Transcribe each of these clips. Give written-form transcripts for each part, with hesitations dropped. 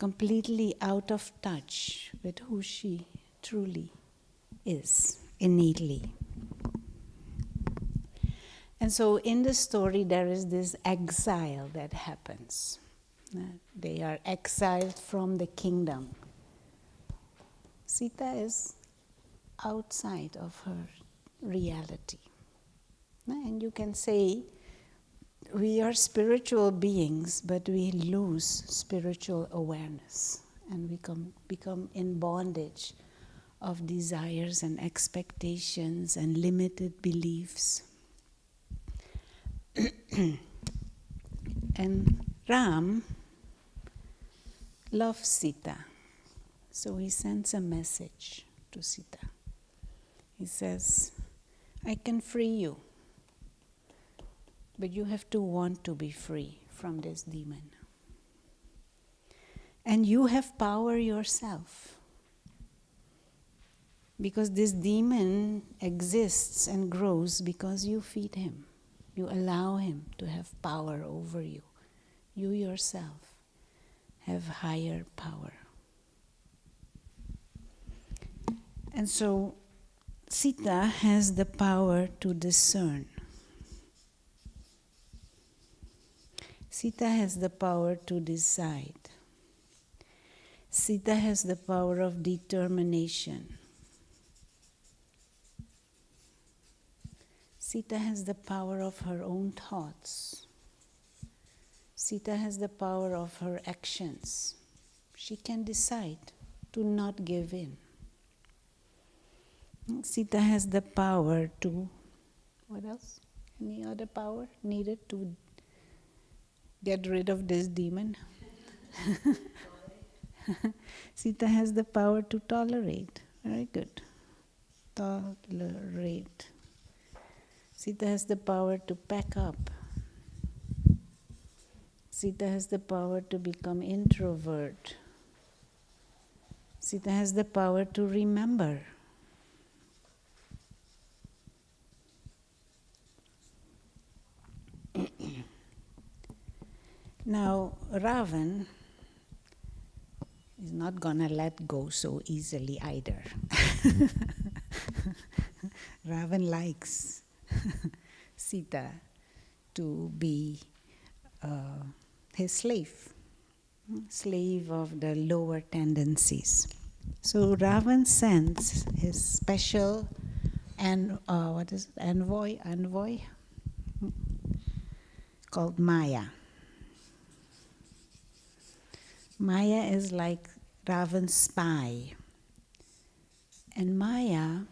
completely out of touch with who she truly is, innately. And so in the story, there is this exile that happens. They are exiled from the kingdom. Sita is outside of her reality. And you can say, we are spiritual beings, but we lose spiritual awareness. And we become in bondage of desires and expectations and limited beliefs. And Ram loves Sita. So he sends a message to Sita. He says, I can free you, but you have to want to be free from this demon. And you have power yourself. Because this demon exists and grows because you feed him. You allow him to have power over you. You yourself have higher power. And so Sita has the power to discern. Sita has the power to decide. Sita has the power of determination. Sita has the power of her own thoughts. Sita has the power of her actions. She can decide to not give in. Sita has the power to, what else? Any other power needed to get rid of this demon? Sita has the power to tolerate. Very good. Tolerate. Sita has the power to pack up. Sita has the power to become introvert. Sita has the power to remember. Now, Ravan is not going to let go so easily either. Ravan likes Sita to be his slave of the lower tendencies. So Ravan sends his special envoy called Maya. Maya is like Ravan's spy. And Maya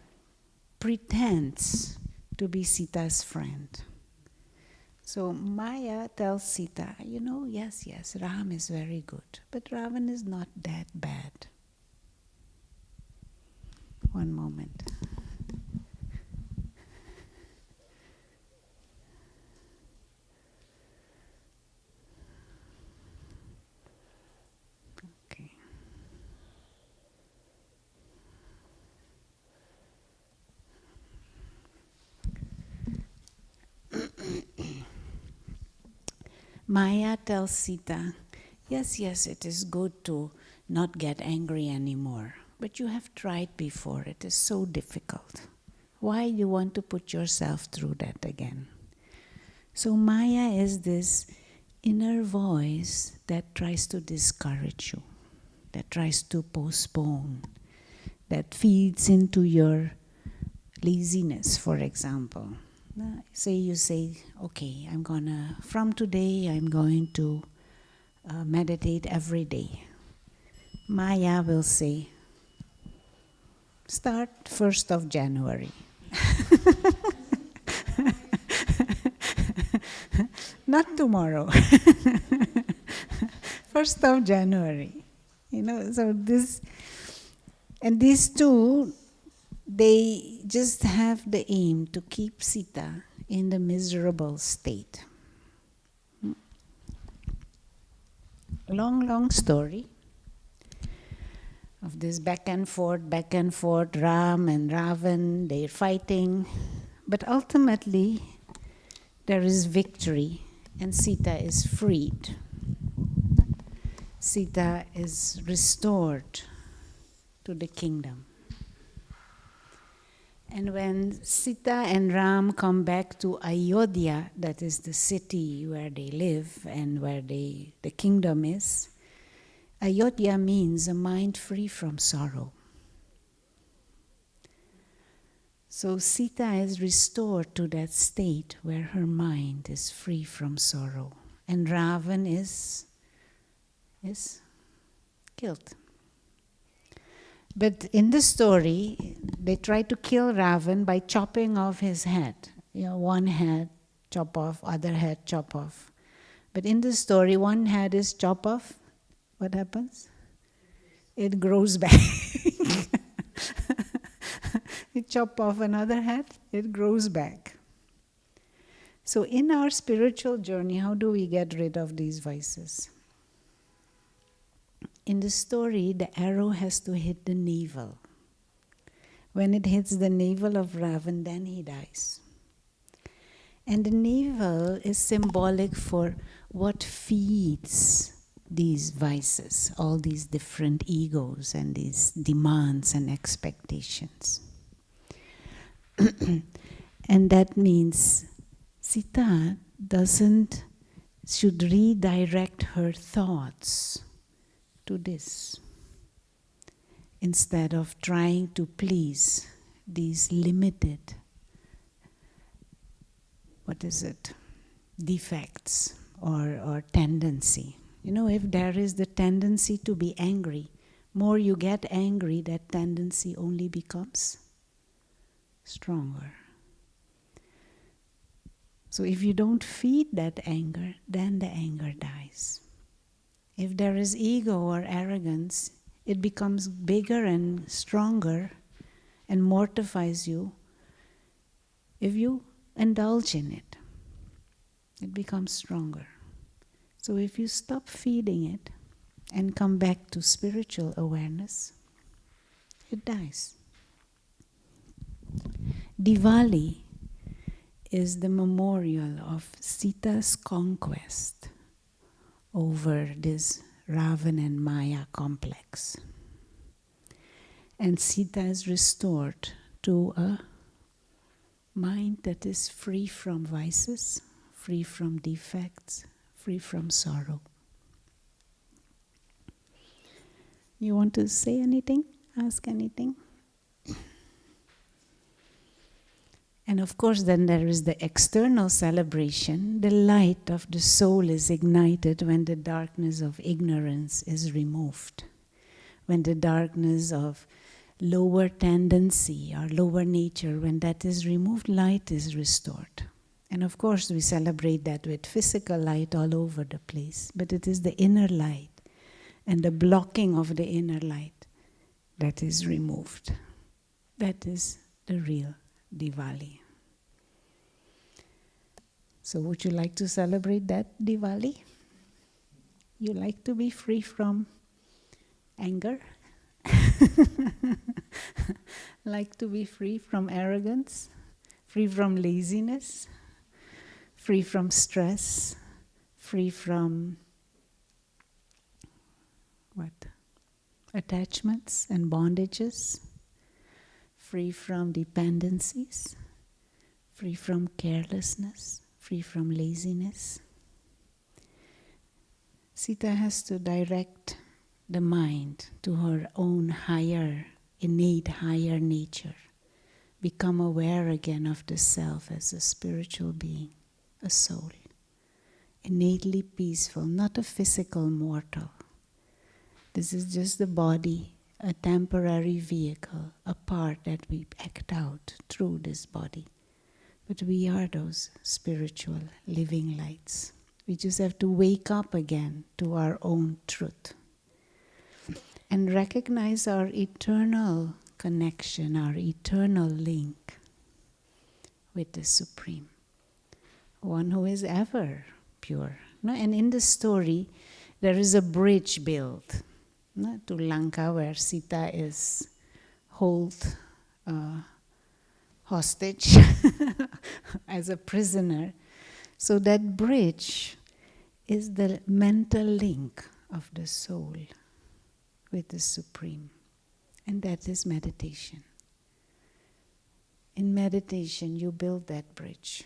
pretends to be Sita's friend. So Maya tells Sita, yes, Ram is very good, but Ravan is not that bad. One moment. Okay. Maya tells Sita, yes, it is good to not get angry anymore, but you have tried before. It is so difficult. Why you want to put yourself through that again? So Maya is this inner voice that tries to discourage you, that tries to postpone, that feeds into your laziness, for example. You say, okay, from today I'm going to meditate every day. Maya will say, start 1st of January. Not tomorrow. 1st of January. So these two, they just have the aim to keep Sita in the miserable state. Long story of this back and forth, Ram and Ravan, they're fighting. But ultimately, there is victory and Sita is freed. Sita is restored to the kingdom. And when Sita and Ram come back to Ayodhya, that is the city where they live and where the kingdom is, Ayodhya means a mind free from sorrow. So Sita is restored to that state where her mind is free from sorrow. And Ravan is killed. But in the story, they try to kill Ravan by chopping off his head. One head, chop off, other head, chop off. But in the story, one head is chop off. What happens? It grows back. You chop off another head, it grows back. So in our spiritual journey, how do we get rid of these vices? In the story, the arrow has to hit the navel. When it hits the navel of Ravan, then he dies. And the navel is symbolic for what feeds these vices, all these different egos and these demands and expectations. And that means Sita should redirect her thoughts to this, instead of trying to please these limited, defects or tendency. If there is the tendency to be angry, more you get angry, that tendency only becomes stronger. So if you don't feed that anger, then the anger dies. If there is ego or arrogance, it becomes bigger and stronger and mortifies you. If you indulge in it, it becomes stronger. So if you stop feeding it and come back to spiritual awareness, it dies. Diwali is the memorial of Sita's conquest over this Ravan and Maya complex. And Sita is restored to a mind that is free from vices, free from defects, free from sorrow. You want to say anything? Ask anything? And of course, then there is the external celebration. The light of the soul is ignited when the darkness of ignorance is removed. When the darkness of lower tendency or lower nature, when that is removed, light is restored. And of course, we celebrate that with physical light all over the place. But it is the inner light and the blocking of the inner light that is removed. That is the real Diwali. So would you like to celebrate that Diwali? You like to be free from anger? Like to be free from arrogance? Free from laziness? Free from stress? Free from attachments and bondages? Free from dependencies? Free from carelessness? Free from laziness? Sita has to direct the mind to her own innate higher nature. Become aware again of the self as a spiritual being, a soul. Innately peaceful, not a physical mortal. This is just the body, a temporary vehicle, a part that we act out through this body. But we are those spiritual living lights. We just have to wake up again to our own truth and recognize our eternal connection, our eternal link with the Supreme, one who is ever pure. And in the story, there is a bridge built to Lanka, where Sita is held hostage as a prisoner. So that bridge is the mental link of the soul with the Supreme. And that is meditation. In meditation, you build that bridge.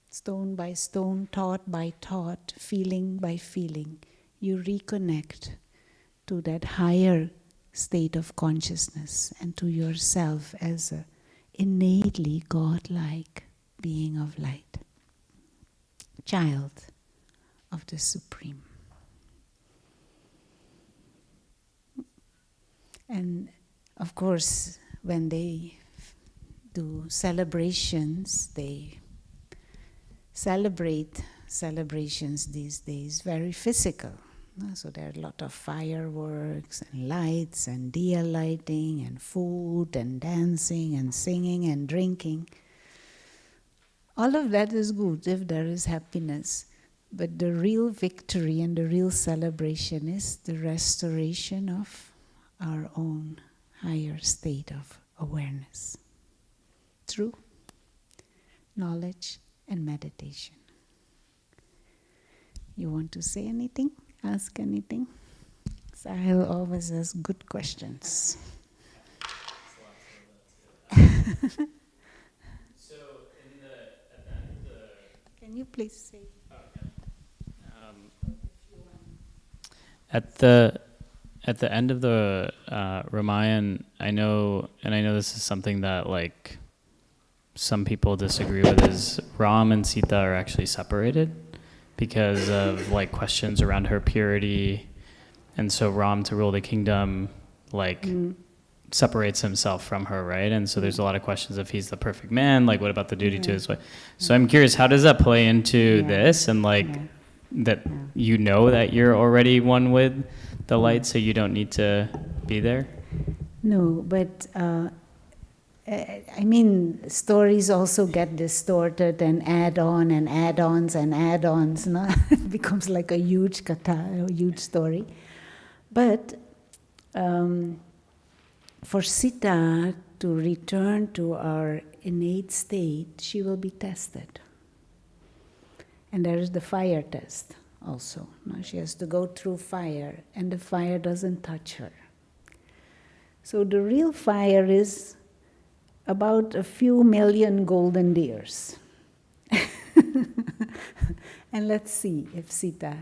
Stone by stone, thought by thought, feeling by feeling, you reconnect to that higher state of consciousness and to yourself as a innately godlike being of light, child of the Supreme. And of course, when they do celebrations, they celebrate celebrations these days very physical. So there are a lot of fireworks and lights and diya lighting and food and dancing and singing and drinking. All of that is good if there is happiness. But the real victory and the real celebration is the restoration of our own higher state of awareness through knowledge and meditation. You want to say anything? Ask anything? Sahil always has good questions. So at the end of the... Can you please say? At the end of the Ramayana, I know this is something that like some people disagree with, is Ram and Sita are actually separated because of like questions around her purity, and so Ram, to rule the kingdom, like separates himself from her, right? And so there's a lot of questions if he's the perfect man, like what about the duty to his wife? So I'm curious, how does that play into this, and like that you know that you're already one with the light, so you don't need to be there? No, but I mean, stories also get distorted and add-on and add-ons and add-ons. No? It becomes like a huge katha, a huge story. But for Sita to return to our innate state, she will be tested. And there is the fire test also. No? She has to go through fire, and the fire doesn't touch her. So the real fire is about a few million golden deers. And let's see if Sita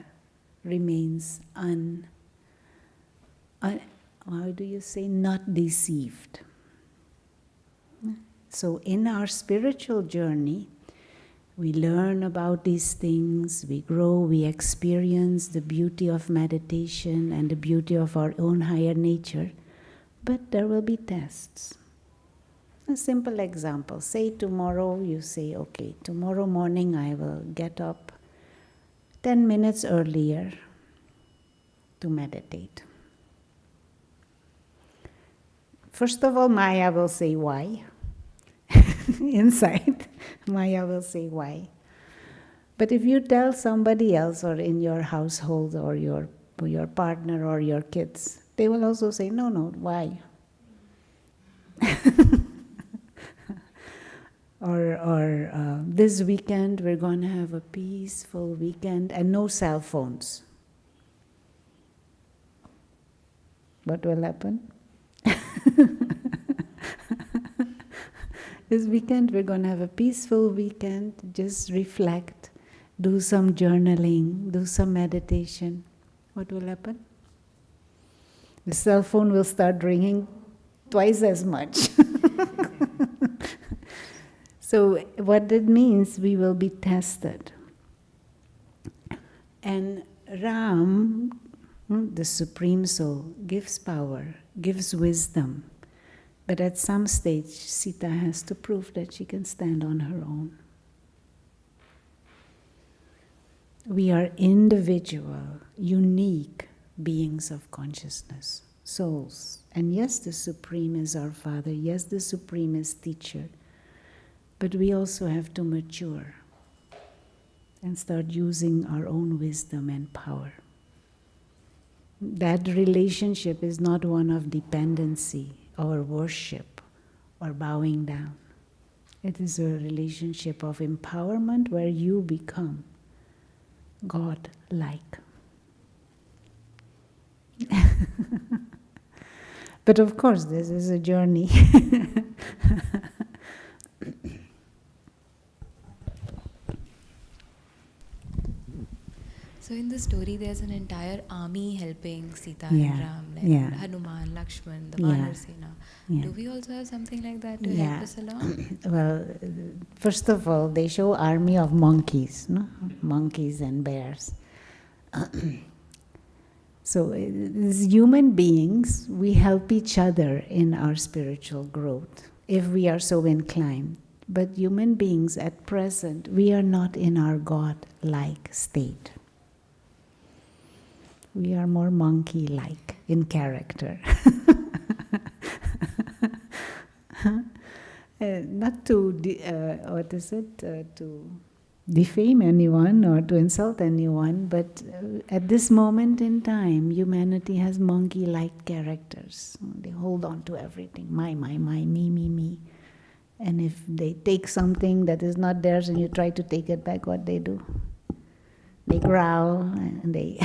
remains how do you say, not deceived. So in our spiritual journey, we learn about these things, we grow, we experience the beauty of meditation and the beauty of our own higher nature, but there will be tests. A simple example, say tomorrow you say, okay, tomorrow morning I will get up 10 minutes earlier to meditate. First of all, Maya will say why. Inside, Maya will say why. But if you tell somebody else, or in your household, or your partner or your kids, they will also say, no, why? Or this weekend we're going to have a peaceful weekend and no cell phones. What will happen? This weekend we're going to have a peaceful weekend, just reflect, do some journaling, do some meditation. What will happen? The cell phone will start ringing twice as much. So what that means, we will be tested. And Ram, the Supreme Soul, gives power, gives wisdom. But at some stage, Sita has to prove that she can stand on her own. We are individual, unique beings of consciousness, souls. And yes, the Supreme is our Father. Yes, the Supreme is teacher. But we also have to mature and start using our own wisdom and power. That relationship is not one of dependency or worship or bowing down. It is a relationship of empowerment where you become God-like. But of course, this is a journey. So in the story, there's an entire army helping Sita and Yeah, Ram, like yeah, Hanuman, Lakshman, the yeah, Vanar Sena. yeah. Do we also have something like that to help Yeah. us along? Well, first of all, they show army of monkeys, no? Monkeys and bears. So, as human beings, we help each other in our spiritual growth if we are so inclined. But human beings at present, we are not in our God-like state. We are more monkey-like in character. Not to, to defame anyone or to insult anyone, but at this moment in time, humanity has monkey-like characters. They hold on to everything. My, me. And if they take something that is not theirs and you try to take it back, what they do? They growl and they...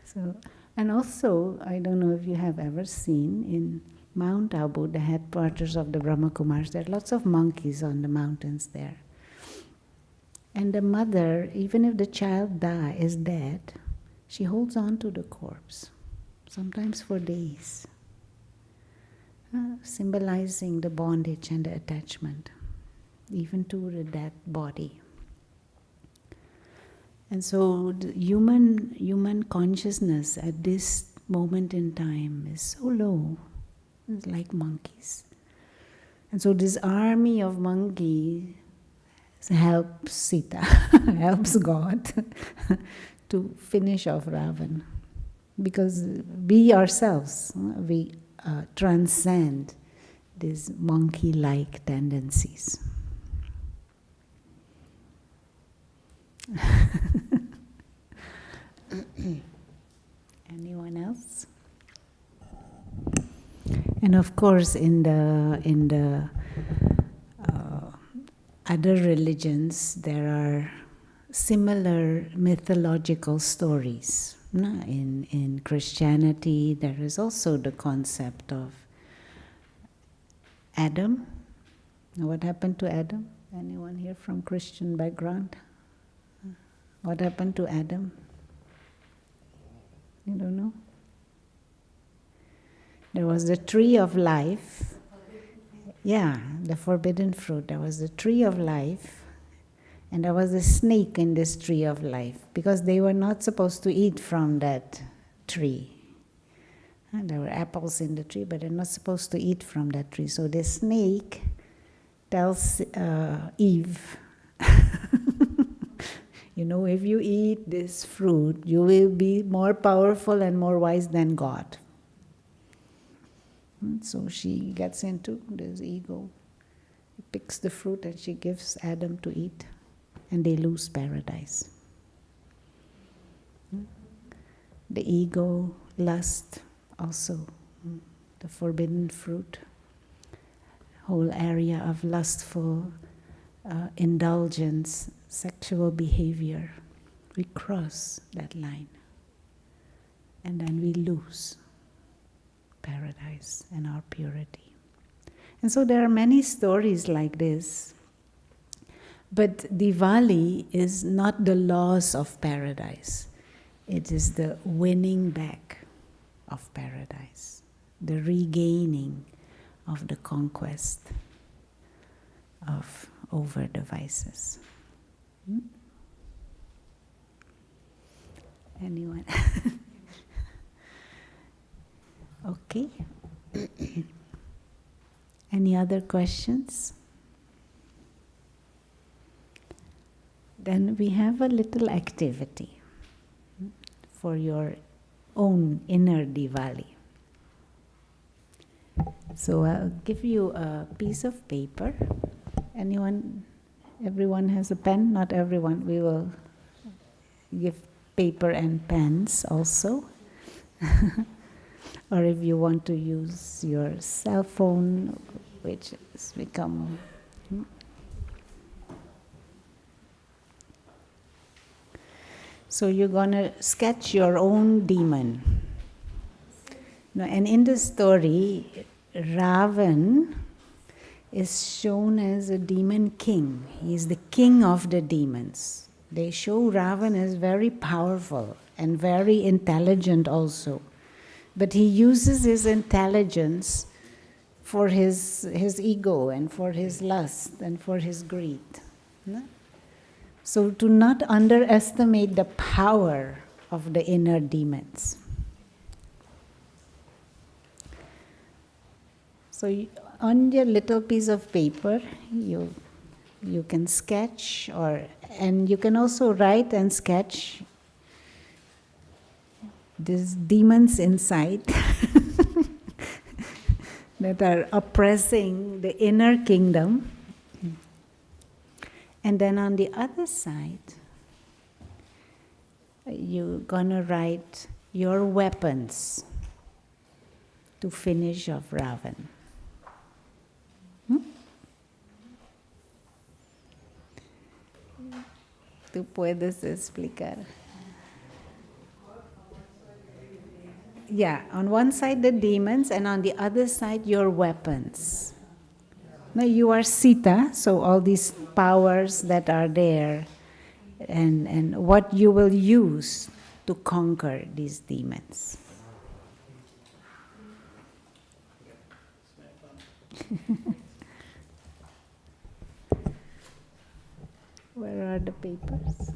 So, and also, I don't know if you have ever seen in Mount Abu, the headquarters of the Brahma Kumars, there are lots of monkeys on the mountains there. And the mother, even if the child is dead, she holds on to the corpse, sometimes for days, symbolizing the bondage and the attachment, even to the dead body. And so the human consciousness at this moment in time is so low. It's like monkeys. And so this army of monkeys helps Sita, helps God to finish off Ravan. Because we ourselves, we transcend these monkey-like tendencies. Anyone else? And of course, in the other religions, there are similar mythological stories. No? In Christianity, there is also the concept of Adam. What happened to Adam? Anyone here from Christian background? What happened to Adam? You don't know? There was the tree of life. Yeah, the forbidden fruit. There was the tree of life, and there was a snake in this tree of life, because they were not supposed to eat from that tree. And there were apples in the tree, but they're not supposed to eat from that tree. So the snake tells Eve, you know, if you eat this fruit, you will be more powerful and more wise than God. So she gets into this ego, picks the fruit and she gives Adam to eat, and they lose paradise. The ego, lust, also the forbidden fruit, whole area of lustful indulgence, sexual behavior. We cross that line, and then we lose paradise and our purity. And so there are many stories like this. But Diwali is not the loss of paradise. It is the winning back of paradise, the regaining of the conquest of over the vices. Anyone? Okay. Any other questions? Then we have a little activity for your own inner Diwali. So I'll give you a piece of paper. Everyone has a pen? Not everyone. We will give paper and pens also. Or if you want to use your cell phone, which has become... So you're going to sketch your own demon. No, and in the story, Ravan is shown as a demon king. He is the king of the demons. They show Ravan as very powerful and very intelligent also. But he uses his intelligence for his ego and for his lust and for his greed. No? So to not underestimate the power of the inner demons. So on your little piece of paper, you can sketch, and you can also write and sketch these demons inside that are oppressing the inner kingdom. And then on the other side, you're gonna write your weapons to finish off Ravan. Tú puedes explicar. Yeah, on one side the demons and on the other side your weapons. Now you are Sita, so all these powers that are there and what you will use to conquer these demons. Where are the papers?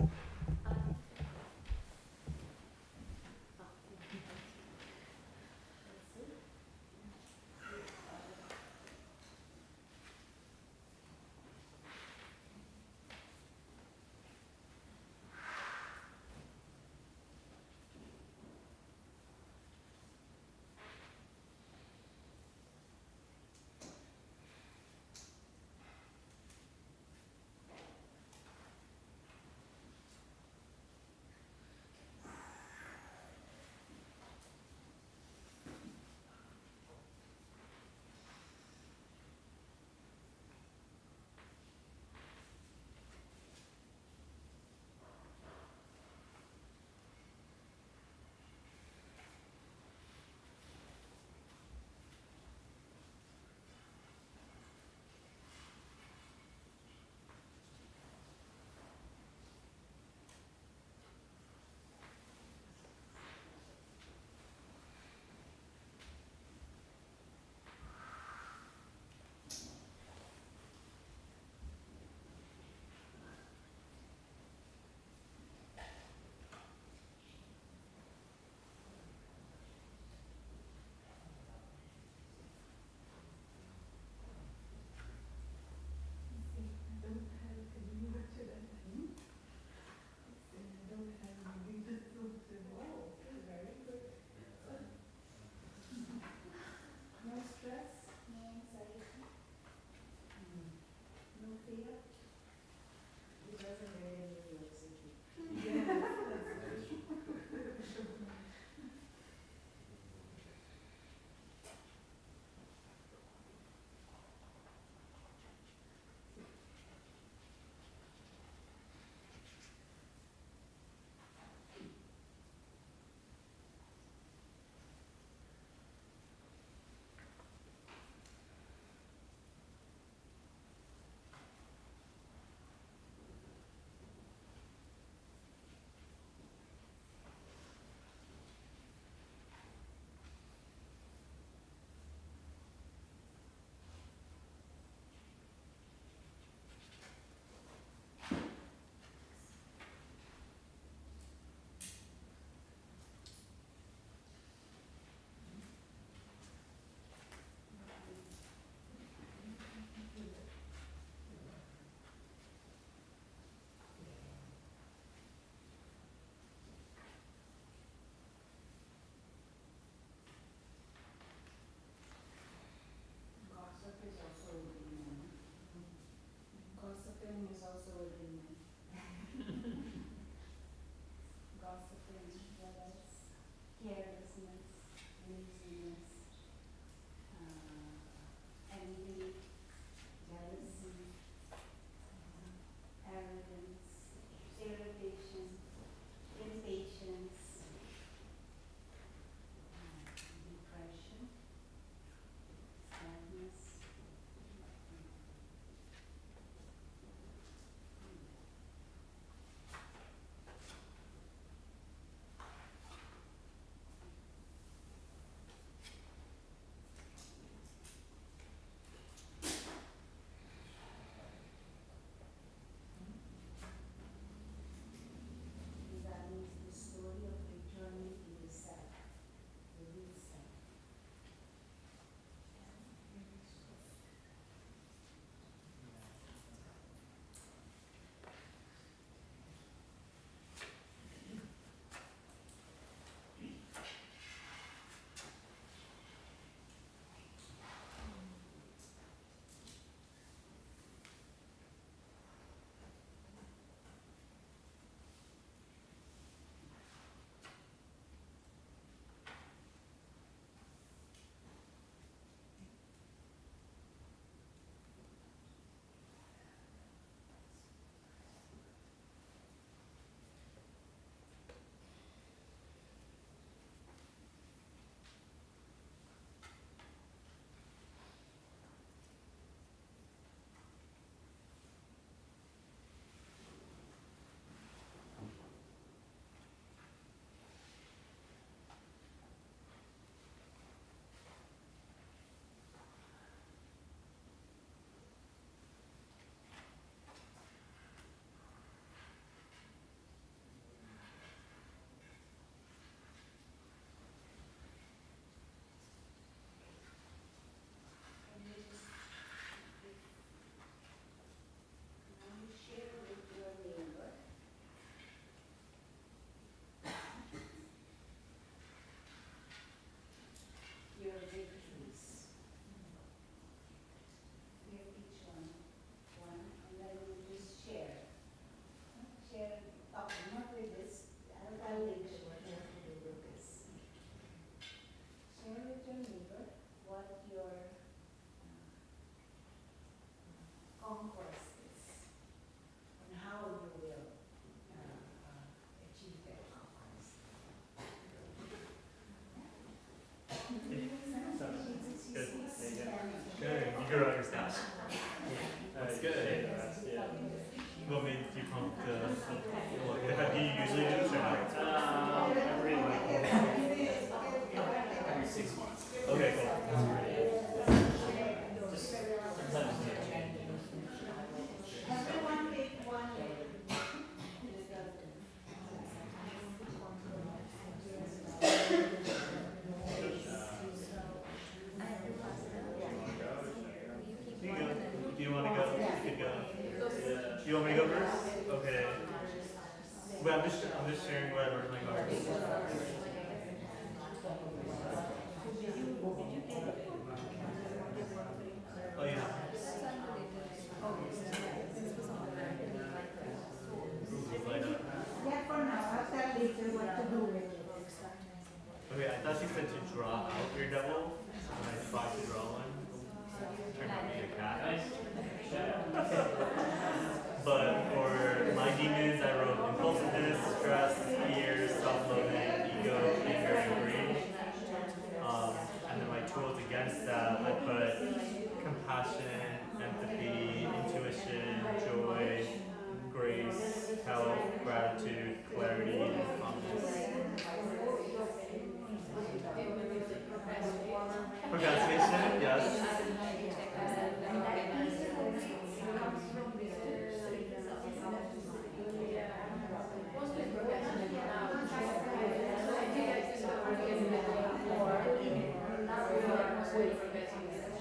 just sharing what I learned in my garden. Oh yeah. Light up. Yeah, for now. I'll tell later what to do with it. Okay, I thought she said to draw out your devil. When I tried to draw one, it turned out to be a cat. But for my demons, I wrote impulsiveness, stress, fear, self-loathing, ego, anger, and greed. And then my tools against that, I put compassion, empathy, intuition, joy, grace, health, gratitude, clarity, and calmness. Procrastination, yes.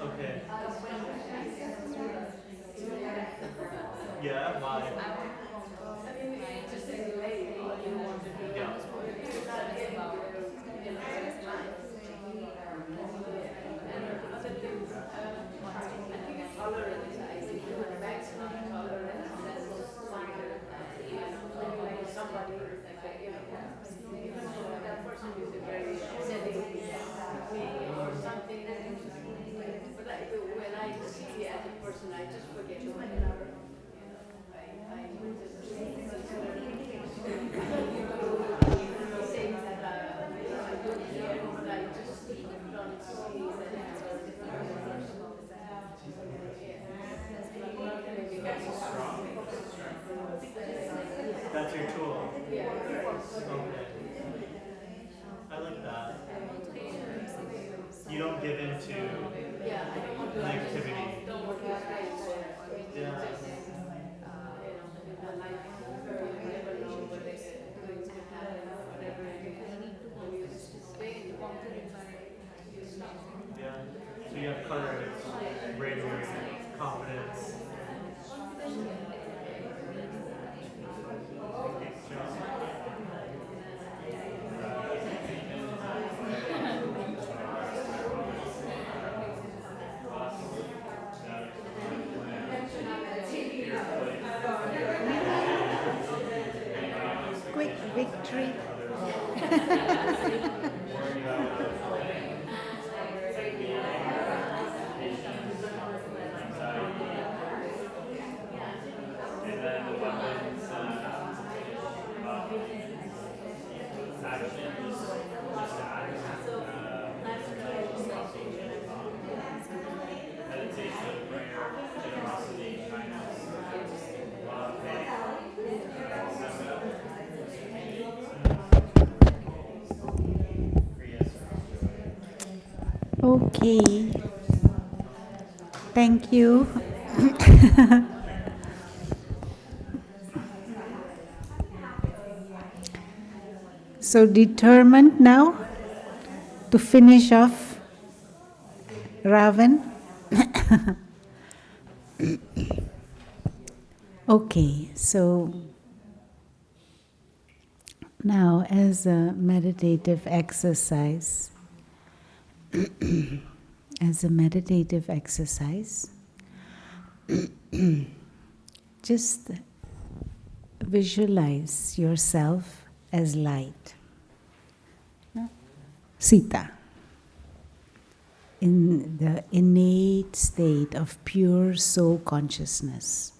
Okay. Yeah, why? Yeah. That's your tool. Okay. I like that. You don't give in to negativity. Yeah. Yeah. So you have courage, bravery, confidence. Quick victory. And then the weapons, actions, just act. Meditation, prayer, generosity, kindness, love, Okay. Thank you. So determined now to finish off Ravan. Okay, so now as a meditative exercise, just visualize yourself as light. Sita, in the innate state of pure soul consciousness.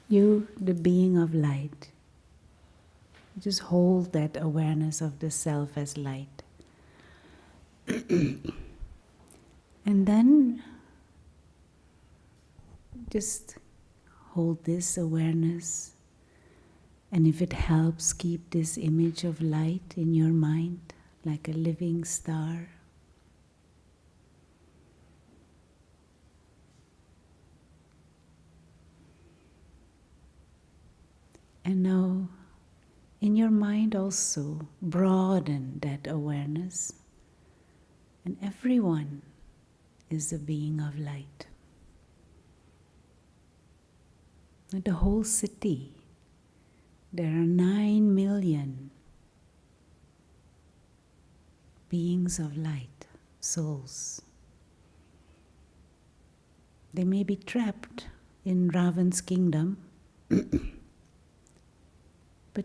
You, the being of light, just hold that awareness of the self as light. And then just hold this awareness, and if it helps, keep this image of light in your mind like a living star. And now, in your mind also, broaden that awareness, and everyone is a being of light. The whole city. There are 9 million beings of light, souls. They may be trapped in Ravan's kingdom, but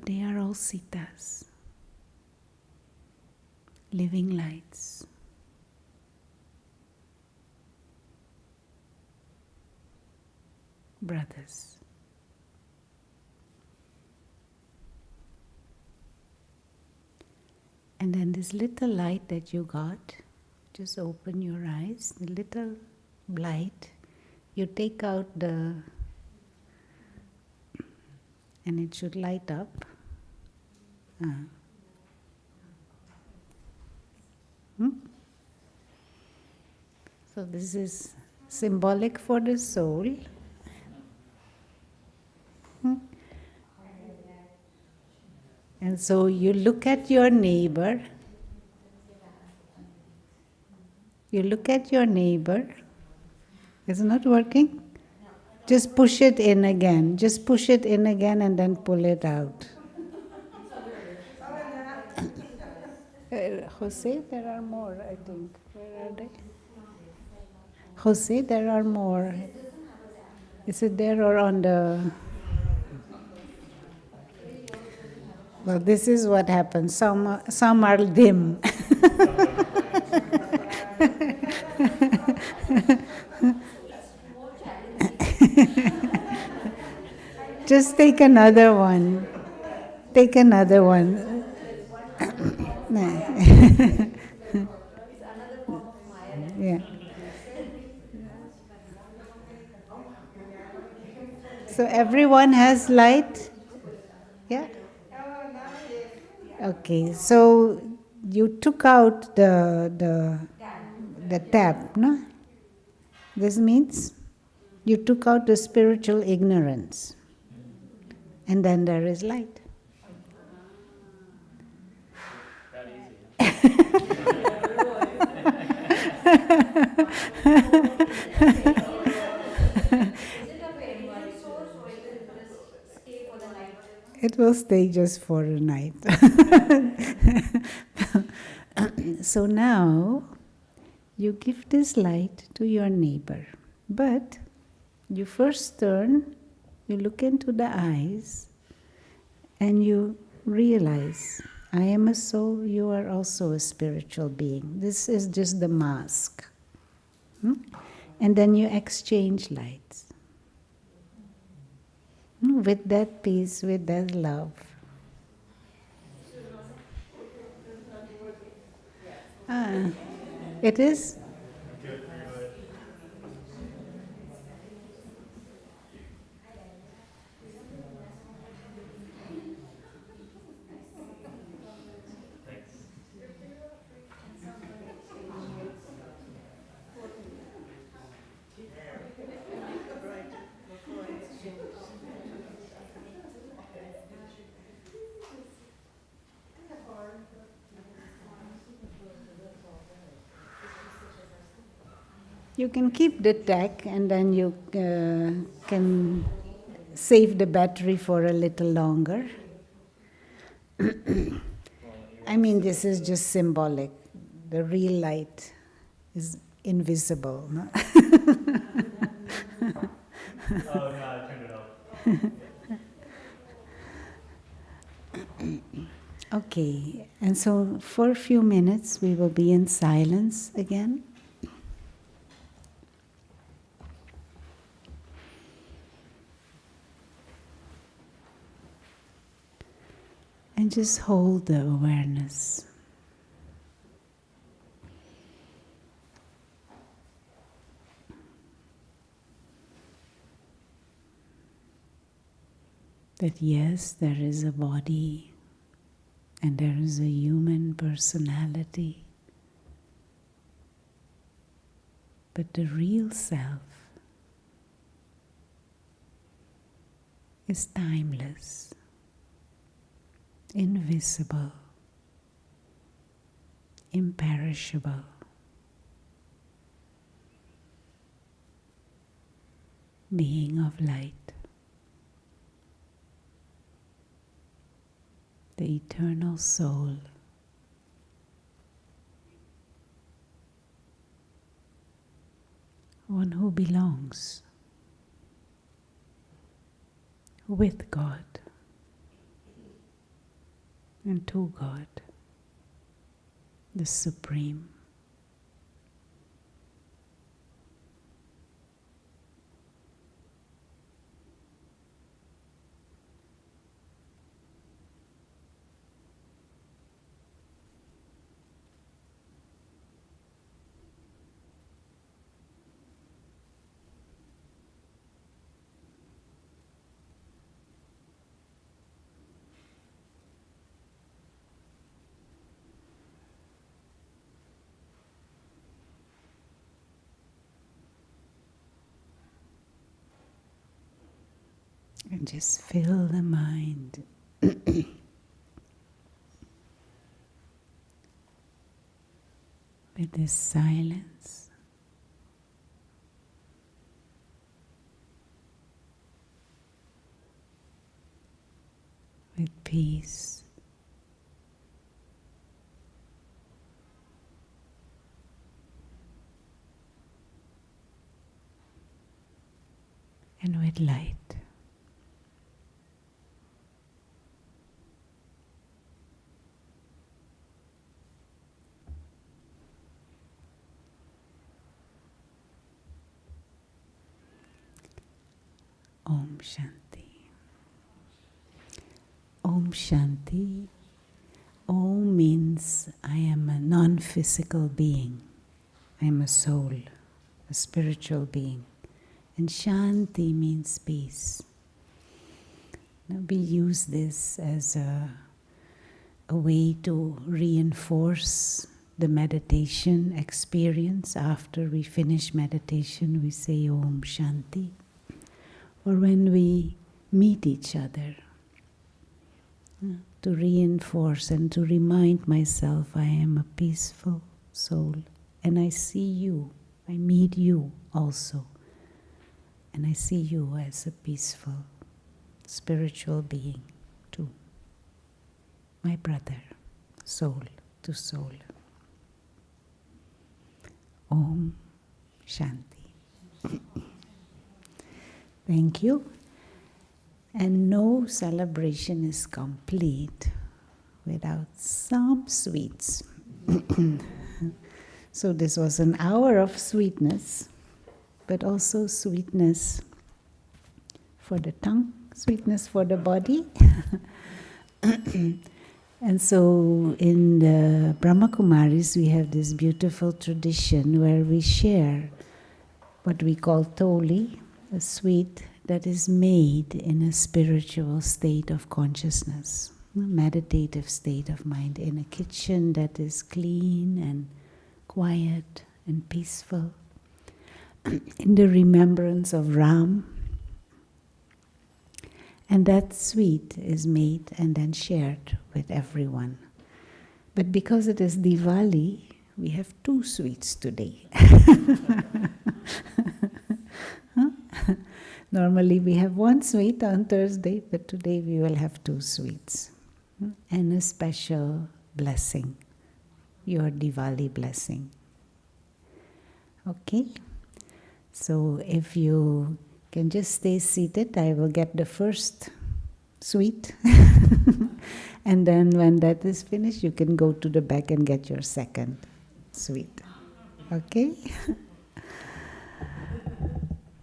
they are all Sitas, living lights. Brothers. And then this little light that you got, just open your eyes, the little light, you take out and it should light up. So this is symbolic for the soul. And so you look at your neighbor. You look at your neighbor. It's not working? Just push it in again. Just push it in again and then pull it out. Jose, there are more, I think. Where are they? Jose, there are more. Is it there or on the... Well, this is what happens. Some are dim. Just take another one. Take another one. Yeah. So everyone has light? Yeah? Okay, so you took out the tap, no? This means you took out the spiritual ignorance. And then there is light. It will stay just for a night. So now, you give this light to your neighbor. But you first turn, you look into the eyes, and you realize, I am a soul, you are also a spiritual being. This is just the mask. And then you exchange lights. With that peace, with that love. It is? You can keep the tech and then you can save the battery for a little longer. I mean, this is just symbolic. The real light is invisible. No? Oh, no, I turned it off. Okay, and so for a few minutes we will be in silence again. And just hold the awareness. That yes, there is a body and there is a human personality, but the real self is timeless, invisible, imperishable. Being of light. the eternal soul. One who belongs with God and to God, the Supreme. And just fill the mind with this silence, with peace, and with light. Om Shanti. Om Shanti. Om means I am a non-physical being. I am a soul, a spiritual being. And Shanti means peace. Now we use this as a way to reinforce the meditation experience. After we finish meditation, we say Om Shanti. Or when we meet each other, to reinforce and to remind myself I am a peaceful soul and I see you, I meet you also, and I see you as a peaceful spiritual being too, my brother, soul to soul. Om Shanti. Thank you. And no celebration is complete without some sweets. So this was an hour of sweetness, but also sweetness for the tongue, sweetness for the body. And so in the Brahma Kumaris, we have this beautiful tradition where we share what we call toli, a sweet that is made in a spiritual state of consciousness, a meditative state of mind, in a kitchen that is clean and quiet and peaceful, in the remembrance of Ram. And that sweet is made and then shared with everyone. But because it is Diwali, we have 2 sweets today. Normally we have 1 sweet on Thursday, but today we will have 2 sweets. And a special blessing, your Diwali blessing. Okay? So if you can just stay seated, I will get the first sweet. And then when that is finished, you can go to the back and get your second sweet. Okay?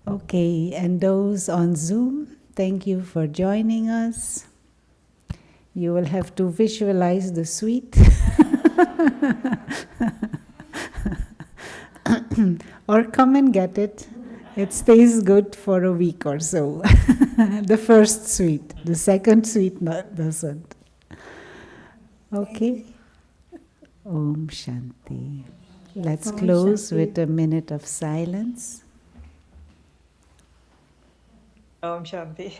Okay, and those on Zoom, thank you for joining us. You will have to visualize the sweet. Or come and get it. It stays good for a week or so. The first sweet. The second sweet doesn't. Okay? Om Shanti. Let's close with a minute of silence. Om Shanti.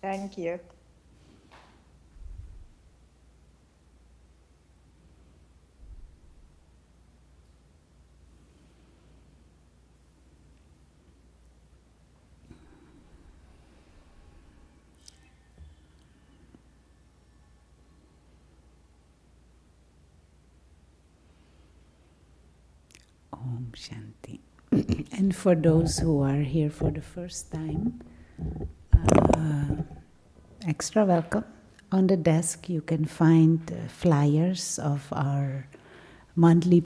Thank you. Om Shanti. And for those who are here for the first time, extra welcome. On the desk you can find flyers of our monthly